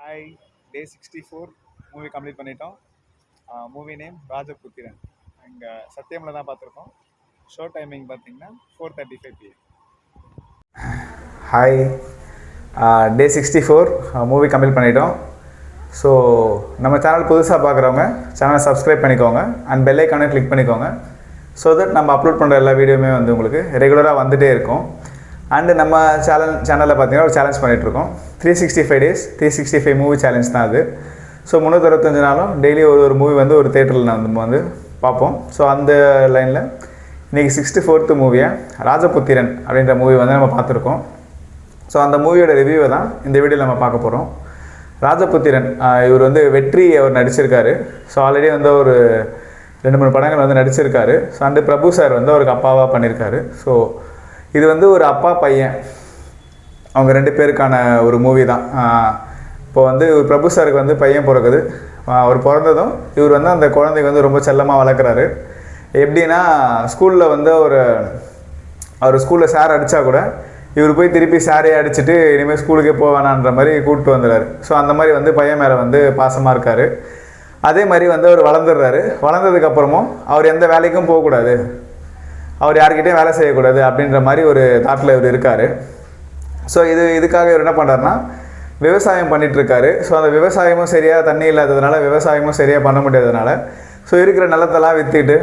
Hi. Day 64 movie complete பண்ணிட்டோம். Movie name Rajaputhiran. இங்கே சத்தியமில் தான் பார்த்துருக்கோம். ஷோ டைமிங் பார்த்தீங்கன்னா 4:35 PM. Hi. Day 64 movie complete பண்ணிட்டோம். ஸோ நம்ம சேனல் புதுசாக பார்க்குறவங்க சேனலை சப்ஸ்கிரைப் பண்ணிக்கோங்க அண்ட் பெல் ஐக்கானை கிளிக் பண்ணிக்கோங்க. ஸோ தட் நம்ம அப்லோட் பண்ணுற எல்லா வீடியோவுமே வந்து உங்களுக்கு ரெகுலராக வந்துகிட்டே இருக்கும். அண்டு நம்ம சேனலில் பார்த்தீங்கன்னா ஒரு சேலஞ்ச் பண்ணிகிட்ருக்கோம். 365 days 365 மூவி சேலஞ்ச் தான் அது. ஸோ 365 நாளும் டெய்லி ஒரு மூவி வந்து ஒரு தேட்டரில் நம்ம வந்து பார்ப்போம். ஸோ அந்த லைனில் இன்றைக்கி 64th மூவியாக ராஜபுத்திரன் அப்படின்ற மூவி வந்து நம்ம பார்த்துருக்கோம். ஸோ அந்த மூவியோட ரிவ்யூவை தான் இந்த வீடியோவில் நம்ம பார்க்க போகிறோம். ராஜபுத்திரன் இவர் வந்து வெற்றி அவர் நடிச்சிருக்காரு. ஸோ ஆல்ரெடி வந்து ஒரு 2-3 படங்கள் வந்து நடிச்சிருக்காரு. ஸோ அண்டு பிரபு சார் வந்து அவருக்கு அப்பாவாக பண்ணியிருக்காரு. ஸோ இது வந்து ஒரு அப்பா பையன் அவங்க 2 பேருக்கான ஒரு மூவி தான். இப்போ வந்து பிரபு சாருக்கு வந்து பையன் பிறகுது. அவர் பிறந்ததும் இவர் வந்து அந்த குழந்தைக்கு வந்து ரொம்ப செல்லமாக வளர்க்குறாரு. எப்படின்னா ஸ்கூலில் வந்து அவர் ஸ்கூலில் சார் அடித்தா கூட இவர் போய் திருப்பி சாரே அடிச்சுட்டு இனிமேல் ஸ்கூலுக்கே போவேணான்ற மாதிரி கூப்பிட்டு வந்துடுறாரு. ஸோ அந்த மாதிரி வந்து பையன் மேலே வந்து பாசமாக இருக்கார். அதே மாதிரி வந்து அவர் வளர்ந்துடுறாரு. வளர்ந்ததுக்கப்புறமும் அவர் எந்த வேலைக்கும் போகக்கூடாது, அவர் யார்கிட்டையும் வேலை செய்யக்கூடாது அப்படின்ற மாதிரி ஒரு தாட்டில் இவர் இருக்கார். ஸோ இதுக்காக இவர் என்ன பண்ணுறாருனா விவசாயம் பண்ணிகிட்ருக்காரு. ஸோ அந்த விவசாயமும் சரியாக தண்ணி இல்லாததுனால விவசாயமும் சரியாக பண்ண முடியாததுனால ஸோ இருக்கிற நிலத்தெல்லாம் விற்றுட்டு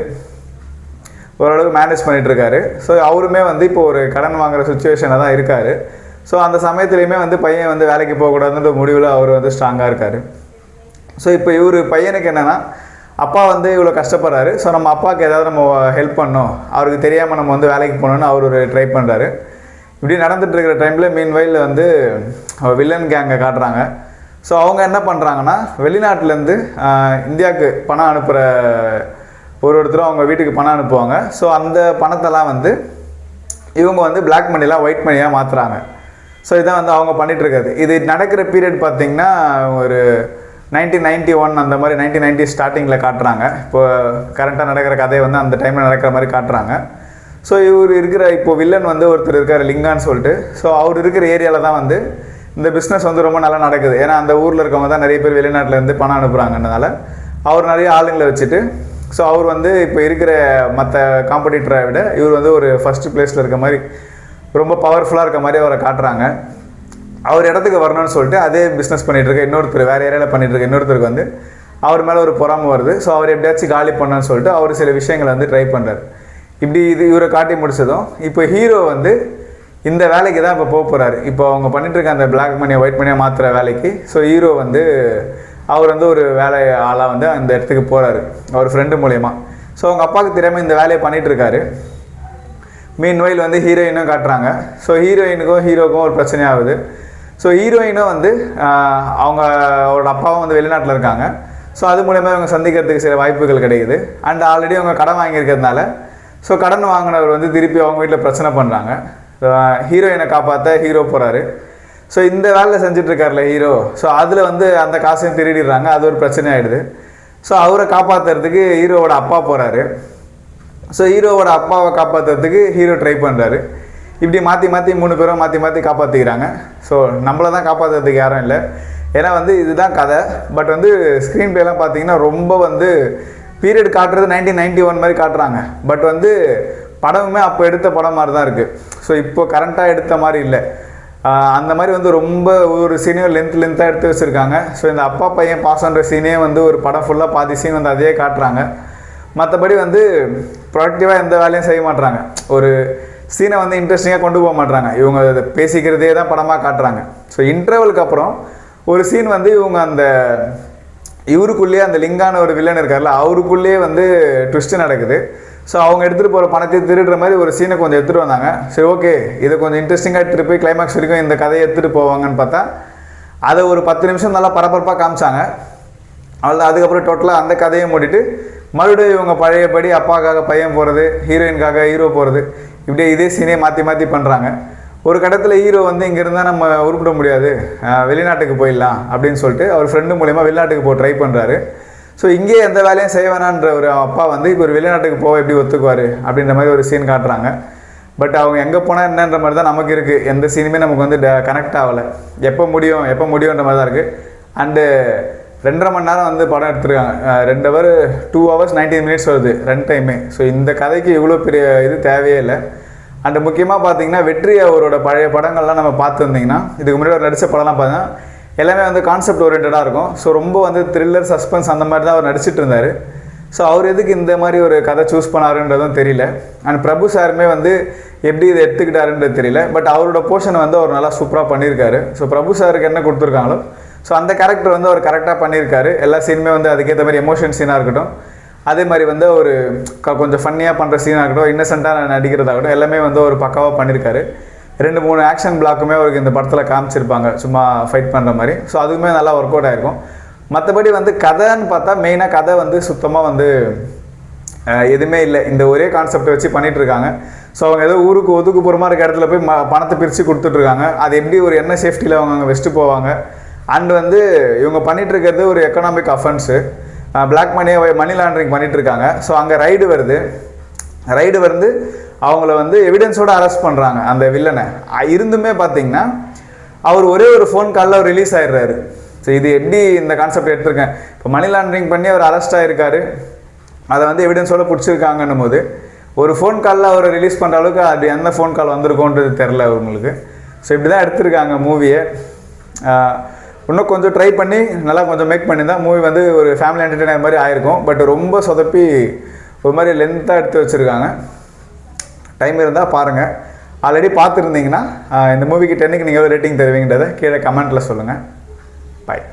ஓரளவுக்கு மேனேஜ் பண்ணிகிட்ருக்காரு. ஸோ அவருமே வந்து இப்போ ஒரு கடன் வாங்குகிற சுச்சுவேஷனில் தான் இருக்கார். ஸோ அந்த சமயத்துலேயுமே வந்து பையன் வந்து வேலைக்கு போகக்கூடாதுன்ற முடிவில் அவர் வந்து ஸ்ட்ராங்காக இருக்கார். ஸோ இப்போ இவர் பையனுக்கு என்னென்னா அப்பா வந்து இவ்வளோ கஷ்டப்படுறாரு. ஸோ நம்ம அப்பாவுக்கு ஏதாவது நம்ம ஹெல்ப் பண்ணோம், அவருக்கு தெரியாமல் நம்ம வந்து வேலைக்கு போகணுன்னு அவர் ஒரு ட்ரை பண்ணுறாரு. இப்படி நடந்துகிட்டு இருக்கிற டைமில் மீன்வைல் வந்து வில்லன் கேங்கை காட்டுறாங்க. ஸோ அவங்க என்ன பண்ணுறாங்கன்னா வெளிநாட்டிலேருந்து இந்தியாவுக்கு பணம் அனுப்புகிற ஒருத்தரும் அவங்க வீட்டுக்கு பணம் அனுப்புவாங்க. ஸோ அந்த பணத்தெல்லாம் வந்து இவங்க வந்து பிளாக் மணிலாம் ஒயிட் மணியாக மாற்றுறாங்க. ஸோ இதான் வந்து அவங்க பண்ணிகிட்ருக்காது. இது நடக்கிற பீரியட் பார்த்திங்கன்னா ஒரு 1991 அந்த மாதிரி 1990 ஸ்டார்டிங்கில் காட்டுறாங்க. இப்போ கரண்ட்டாக நடக்கிற கதையை வந்து அந்த டைமில் நடக்கிற மாதிரி காட்டுறாங்க. ஸோ இவர் இருக்கிற இப்போது வில்லன் வந்து ஒருத்தர் இருக்கார் லிங்கான்னு சொல்லிட்டு. ஸோ அவர் இருக்கிற ஏரியாவில் தான் வந்து இந்த பிஸ்னஸ் வந்து ரொம்ப நல்லா நடக்குது. ஏன்னா அந்த ஊரில் இருக்கவங்க தான் நிறைய பேர் வெளிநாட்டிலேருந்து பணம் அனுப்புகிறாங்கன்றதால அவர் நிறைய ஆளுங்களை வச்சுட்டு ஸோ அவர் வந்து இப்போ இருக்கிற மற்ற காம்படிட்டரை விட இவர் வந்து ஒரு ஃபஸ்ட்டு பிளேஸில் இருக்க மாதிரி ரொம்ப பவர்ஃபுல்லாக இருக்க மாதிரி அவரை காட்டுறாங்க. அவர் இடத்துக்கு வரணும்னு சொல்லிட்டு அதே பிஸ்னஸ் பண்ணிகிட்ருக்க இன்னொருத்தர் வேறு ஏரியாவில் பண்ணிகிட்ருக்க இன்னொருத்தருக்கு வந்து அவர் மேலே ஒரு பொறாமை வருது. ஸோ அவர் எப்படியாச்சும் காலி பண்ணணும்னு சொல்லிட்டு அவர் சில விஷயங்களை வந்து ட்ரை பண்ணுறாரு. இப்படி இவரை காட்டி முடிச்சதும் இப்போ ஹீரோ வந்து இந்த வேலைக்கு தான் இப்போ போக போகிறாரு. இப்போ அவங்க பண்ணிகிட்ருக்க அந்த பிளாக் மணியை ஒயிட் மணியாக மாற்றுற வேலைக்கு. ஸோ ஹீரோ வந்து அவர் வந்து ஒரு வேலை ஆளாக வந்து அந்த இடத்துக்கு போகிறாரு அவர் ஃப்ரெண்டு மூலயமா. ஸோ அவங்க அப்பாவுக்கு தெரியாமல் இந்த வேலையை பண்ணிகிட்ருக்காரு. மீன்வைல் வந்து ஹீரோயினும் காட்டுறாங்க. ஸோ ஹீரோயினுக்கும் ஹீரோக்கும் ஒரு பிரச்சனையாகுது. ஸோ ஹீரோயினும் வந்து அவரோட அப்பாவும் வந்து வெளிநாட்டில் இருக்காங்க. ஸோ அது மூலயமா இவங்க சந்திக்கிறதுக்கு சில வாய்ப்புகள் கிடைக்குது. அண்ட் ஆல்ரெடி அவங்க கடன் வாங்கியிருக்கிறதுனால ஸோ கடன் வாங்கினவர் வந்து திருப்பி அவங்க வீட்டில் பிரச்சனை பண்ணுறாங்க. ஹீரோயினை காப்பாற்ற ஹீரோ போகிறாரு. ஸோ இந்த வேலையில் செஞ்சிட்ருக்கார்ல ஹீரோ. ஸோ அதில் வந்து அந்த காசையும் திருடிடுறாங்க. அது ஒரு பிரச்சனை ஆகிடுது. ஸோ அவரை காப்பாற்றுறதுக்கு ஹீரோவோட அப்பா போகிறாரு. ஸோ ஹீரோவோட அப்பாவை காப்பாற்றுறதுக்கு ஹீரோ ட்ரை பண்ணுறாரு. இப்படி மாற்றி 3 பேரும் மாற்றி காப்பாற்றிக்கிறாங்க. ஸோ நம்மளை தான் காப்பாற்றுறதுக்கு யாரும் இல்லை. ஏன்னா வந்து இதுதான் கதை. பட் வந்து ஸ்க்ரீன் பிளேலாம் பார்த்தீங்கன்னா ரொம்ப வந்து பீரியட் காட்டுறது 1991 மாதிரி காட்டுறாங்க. பட் வந்து படமுமே அப்போ எடுத்த படம் மாதிரி தான் இருக்குது. ஸோ இப்போ கரண்ட்டாக எடுத்த மாதிரி இல்லை. அந்த மாதிரி வந்து ரொம்ப ஒரு சீனையும் லென்த்தாக எடுத்து வச்சுருக்காங்க. ஸோ இந்த அப்பா பையன் பாசன்ற சீனே வந்து ஒரு படம் ஃபுல்லாக பாதி சீன் வந்து அதே காட்டுறாங்க. மற்றபடி வந்து ப்ரொடக்டிவாக எந்த வேலையும் செய்ய மாட்றாங்க. ஒரு சீனை வந்து இன்ட்ரெஸ்டிங்காக கொண்டு போக மாட்றாங்க. இவங்க அதை பேசிக்கிறதே தான் படமாக காட்டுறாங்க. ஸோ இன்டர்வலுக்கு அப்புறம் ஒரு சீன் வந்து இவங்க அந்த இவருக்குள்ளேயே அந்த லிங்கான ஒரு வில்லன் இருக்கார்ல அவருக்குள்ளேயே வந்து ட்விஸ்ட்டு நடக்குது. ஸோ அவங்க எடுத்துகிட்டு போகிற பணத்தை திருடுற மாதிரி ஒரு சீனை கொஞ்சம் எடுத்துகிட்டு வந்தாங்க. சரி ஓகே இதை கொஞ்சம் இன்ட்ரெஸ்டிங்காக எடுத்துகிட்டு போய் கிளைமேக்ஸ் வரைக்கும் இந்த கதையை எடுத்துகிட்டு போவாங்கன்னு பார்த்தா அதை ஒரு 10 நிமிஷம் நல்லா பரபரப்பாக காமிச்சாங்க. அவ்வளோதான். அதுக்கப்புறம் டோட்டலாக அந்த கதையை மூடிட்டு மறுபடியும் இவங்க பழையபடி அப்பாக்காக பையன் போகிறது, ஹீரோயினுக்காக ஹீரோ போகிறது, இப்படியே இதே சீனே மாற்றி பண்ணுறாங்க. ஒரு கட்டத்தில் ஹீரோ வந்து இங்கே இருந்தால் நம்ம உருப்பிட முடியாது, வெளிநாட்டுக்கு போயிடலாம் அப்படின்னு சொல்லிட்டு அவர் ஃப்ரெண்டு மூலயமா வெளிநாட்டுக்கு போக ட்ரை பண்ணுறாரு. ஸோ இங்கே எந்த வேலையும் செய்ய வேணான்ற ஒரு அப்பா வந்து இப்போ ஒரு வெளிநாட்டுக்கு போக எப்படி ஒத்துக்குவார் அப்படின்ற மாதிரி ஒரு சீன் காட்டுறாங்க. பட் அவங்க எங்கே போனால் என்னன்ற மாதிரி தான் நமக்கு இருக்குது. எந்த சீனுமே நமக்கு வந்து கனெக்ட் ஆகலை. எப்போ முடியுன்ற மாதிரி தான் இருக்குது. அண்டு 2.5 மணி நேரம் வந்து படம் எடுத்திருக்காங்க. 2 hour 2 hours 19 minutes வருது ரன் டைமே. ஸோ இந்த கதைக்கு இவ்வளோ பெரிய இது தேவையே இல்லை. அண்டு முக்கியமாக பார்த்தீங்கன்னா வெற்றி அவரோட பழைய படங்கள்லாம் நம்ம பார்த்துருந்தீங்கன்னா, இதுக்கு முன்னாடி அவர் நடித்த படம்லாம் பார்த்தீங்கன்னா எல்லாமே வந்து கான்செப்ட் ஓரியன்டாக இருக்கும். ஸோ ரொம்ப வந்து த்ரில்லர், சஸ்பென்ஸ் அந்த மாதிரி தான் அவர் நடிச்சிட்டு இருந்தார். ஸோ அவர் எதுக்கு இந்த மாதிரி ஒரு கதை சூஸ் பண்ணாருன்றதும் தெரியல. அண்ட் பிரபு சாருமே வந்து எப்படி இதை எடுத்துக்கிட்டாருன்றது தெரியல. பட் அவரோட போர்ஷனை வந்து அவர் நல்லா சூப்பராக பண்ணியிருக்காரு. ஸோ பிரபு சாருக்கு என்ன கொடுத்துருக்காங்களோ ஸோ அந்த கேரக்டர் வந்து அவர் கரெக்டாக பண்ணியிருக்காரு. எல்லா சீனுமே வந்து அதுக்கேற்ற மாதிரி எமோஷன் சீனாக இருக்கட்டும், அதே மாதிரி வந்து ஒரு கொஞ்சம் ஃபன்னியாக பண்ணுற சீனாக இருக்கட்டும், இன்னசென்ட்டாக நடிக்கிறதாகட்டும், எல்லாமே வந்து ஒரு பக்காவாக பண்ணியிருக்காரு. 2-3 ஆக்ஷன் பிளாக்குமே அவருக்கு இந்த படத்தில் காமிச்சிருப்பாங்க, சும்மா ஃபைட் பண்ணுற மாதிரி. ஸோ அதுவுமே நல்லா ஒர்க் அவுட் ஆகிருக்கும். மற்றபடி வந்து கதைன்னு பார்த்தா மெயினாக கதை வந்து சுத்தமாக வந்து எதுவுமே இல்லை. இந்த ஒரே கான்செப்டை வச்சு பண்ணிகிட்ருக்காங்க. ஸோ அவங்க ஏதோ ஊருக்கு ஒதுக்குப்புறமா இருக்க இடத்துல போய் பணத்தை பிரித்து கொடுத்துட்ருக்காங்க. அது எப்படி ஒரு என்ன சேஃப்டியில் அவங்க அங்கே வச்சுட்டு போவாங்க. அண்ட் வந்து இவங்க பண்ணிகிட்ருக்கிறது ஒரு எக்கனாமிக் அஃபென்ஸு, பிளாக் மணியை மணி லாண்ட்ரிங் பண்ணிகிட்ருக்காங்க. ஸோ அங்கே ரைடு வந்து அவங்கள வந்து எவிடன்ஸோடு அரெஸ்ட் பண்ணுறாங்க அந்த வில்லனை. இருந்துமே பார்த்தீங்கன்னா அவர் ஒரே ஒரு ஃபோன் காலில் அவர் ரிலீஸ் ஆகிடுறாரு. ஸோ இது எப்படி இந்த கான்செப்ட் எடுத்திருக்கேன், இப்போ மணி லாண்ட்ரிங் பண்ணி அவர் அரெஸ்ட் ஆகிருக்காரு, அதை வந்து எவிடன்ஸோடு பிடிச்சிருக்காங்கன்னும் போது ஒரு ஃபோன் காலில் அவரை ரிலீஸ் பண்ணுற அளவுக்கு அது எந்த ஃபோன் கால் வந்திருக்கோன்றது தெரில அவங்களுக்கு. ஸோ இப்படி தான் எடுத்திருக்காங்க மூவியை. இன்னும் கொஞ்சம் ட்ரை பண்ணி நல்லா கொஞ்சம் மேக் பண்ணி தான் மூவி வந்து ஒரு ஃபேமிலி என்டர்டெய்னர் மாதிரி ஆயிருக்கும். பட் ரொம்ப சொதப்பி ஒரு மாதிரி லென்த்தாக எடுத்து வச்சுருக்காங்க. டைம் இருந்தால் பாருங்கள். ஆல்ரெடி பார்த்துருந்தீங்கன்னா இந்த மூவிக்கு 10க்கு நீங்கள் ரேட்டிங் தருவீங்கன்றதை கீழே கமெண்ட்டில் சொல்லுங்கள். பாய்.